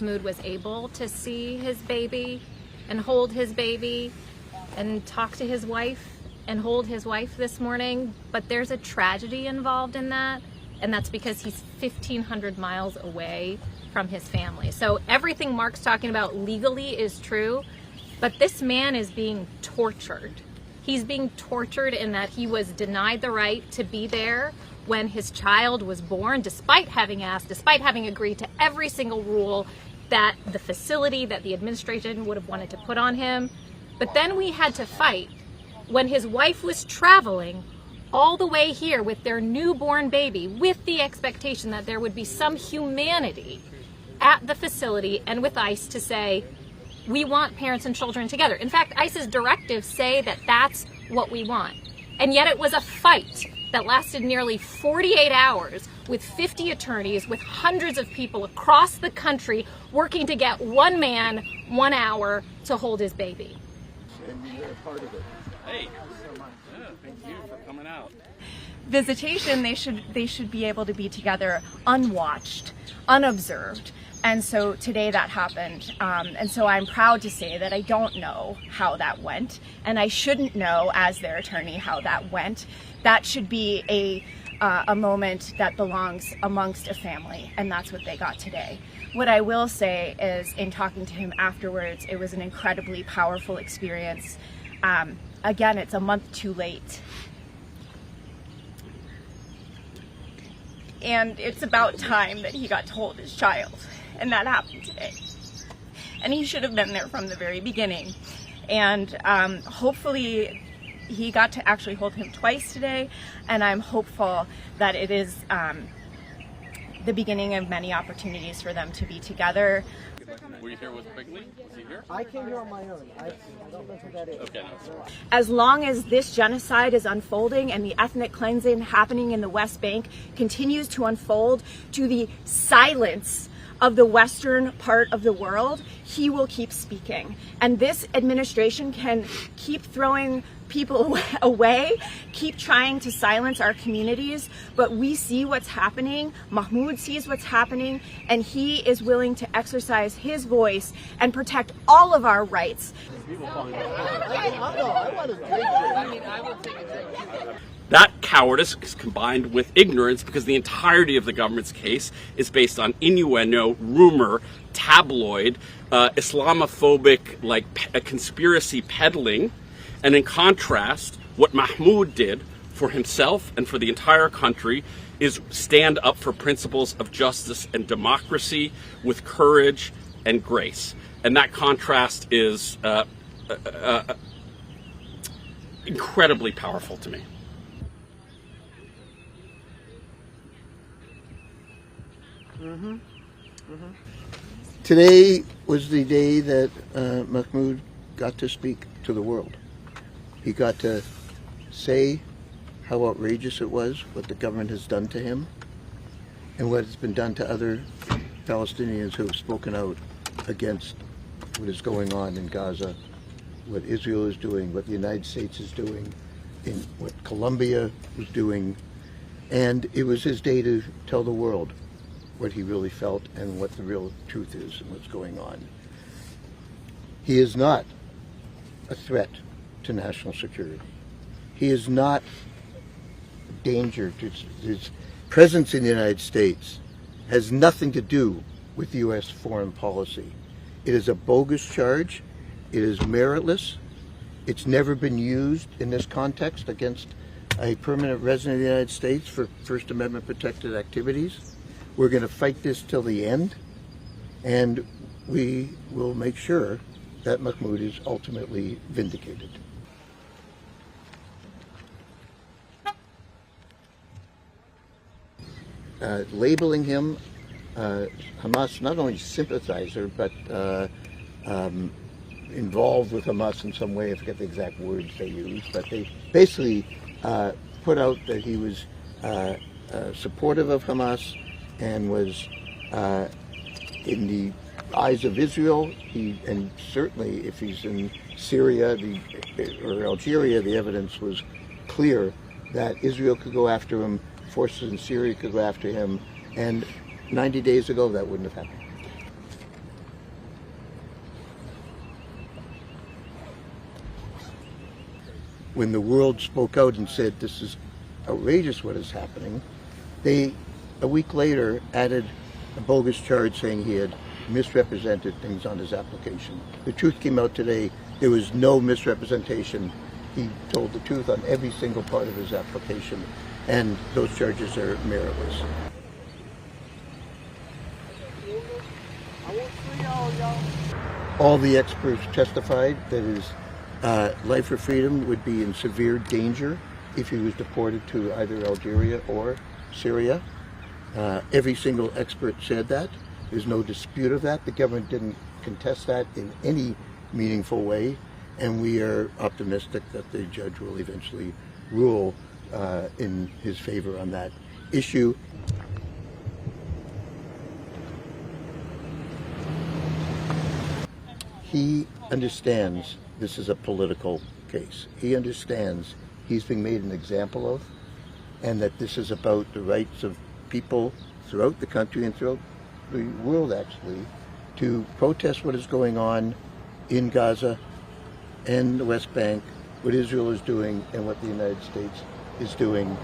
Mahmoud was able to see his baby and hold his baby and talk to his wife and hold his wife this morning, but there's a tragedy involved in that, and that's because he's 1,500 miles away from his family. So everything Mark's talking about legally is true, but this man is being tortured. He's being tortured in that he was denied the right to be there when his child was born, despite having asked, despite having agreed to every single rule that the facility, that the administration would have wanted to put on him. But then we had to fight when his wife was traveling all the way here with their newborn baby, with the expectation that there would be some humanity at the facility and with ICE to say, we want parents and children together. In fact, ICE's directives say that that's what we want. And yet it was a fight that lasted nearly 48 hours with 50 attorneys, with hundreds of people across the country working to get one man 1 hour to hold his baby. And you're a part of it. Hey, thank you for coming out. Visitation, they should be able to be together unwatched, unobserved. And so today that happened. And so I'm proud to say that I don't know how that went, and I shouldn't know as their attorney how that went. That should be a moment that belongs amongst a family, and that's what they got today. What I will say is, in talking to him afterwards, it was an incredibly powerful experience. Again, it's a month too late. And it's about time that he got to hold his child. And that happened today. And he should have been there from the very beginning. And hopefully he got to actually hold him twice today. And I'm hopeful that it is the beginning of many opportunities for them to be together. Were you here with Quigley? Was he here? I came here on my own. I don't know who that is. Okay, no. As long as this genocide is unfolding and the ethnic cleansing happening in the West Bank continues to unfold to the silence of the western part of the world, he will keep speaking. And this administration can keep throwing people away, keep trying to silence our communities, but we see what's happening. Mahmoud sees what's happening, and he is willing to exercise his voice and protect all of our rights. That cowardice is combined with ignorance, because the entirety of the government's case is based on innuendo, rumor, tabloid, Islamophobic, like a conspiracy peddling. And in contrast, what Mahmoud did for himself and for the entire country is stand up for principles of justice and democracy with courage and grace. And that contrast is incredibly powerful to me. Today was the day that Mahmoud got to speak to the world. He got to say how outrageous it was, what the government has done to him, and what has been done to other Palestinians who have spoken out against what is going on in Gaza, what Israel is doing, what the United States is doing, in what Colombia was doing. And it was his day to tell the world what he really felt and what the real truth is and what's going on. He is not a threat to national security. He is not a danger to his presence in the United States. Has nothing to do with U.S. foreign policy. It is a bogus charge. It is meritless. It's never been used in this context against a permanent resident of the United States for First Amendment protected activities. We're going to fight this till the end, and we will make sure that Mahmoud is ultimately vindicated. Labeling him Hamas not only sympathizer, but involved with Hamas in some way. I forget the exact words they used, but they basically put out that he was supportive of Hamas and was in the eyes of Israel. And certainly if he's in Syria or Algeria, the evidence was clear that Israel could go after him, forces in Syria could go after him, and 90 days ago that wouldn't have happened. when the world spoke out and said this is outrageous what is happening, they a week later added a bogus charge saying he had misrepresented things on his application. The truth came out today. There was no misrepresentation. He told the truth on every single part of his application, and those charges are meritless. All the experts testified that his life or freedom would be in severe danger if he was deported to either Algeria or Syria. Every single expert said that. There's no dispute of that. The government didn't contest that in any meaningful way, and we are optimistic that the judge will eventually rule in his favor on that issue. He understands this is a political case. He understands he's being made an example of, and that this is about the rights of people throughout the country and throughout the world, actually, to protest what is going on in Gaza and the West Bank, what Israel is doing and what the United States is doing.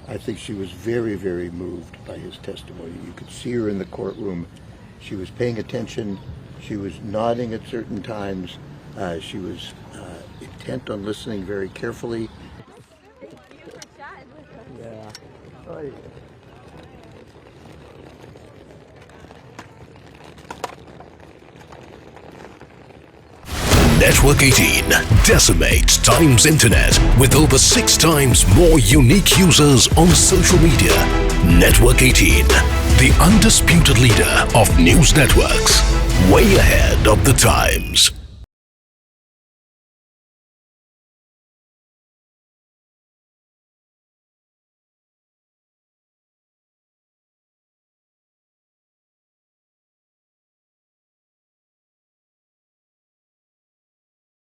I think she was very, very moved by his testimony. You could see her in the courtroom. She was paying attention. She was nodding at certain times. She was intent on listening very carefully. Yeah. Network 18 decimates Times Internet with over 6 times more unique users on social media. Network 18, the undisputed leader of news networks, way ahead of the times.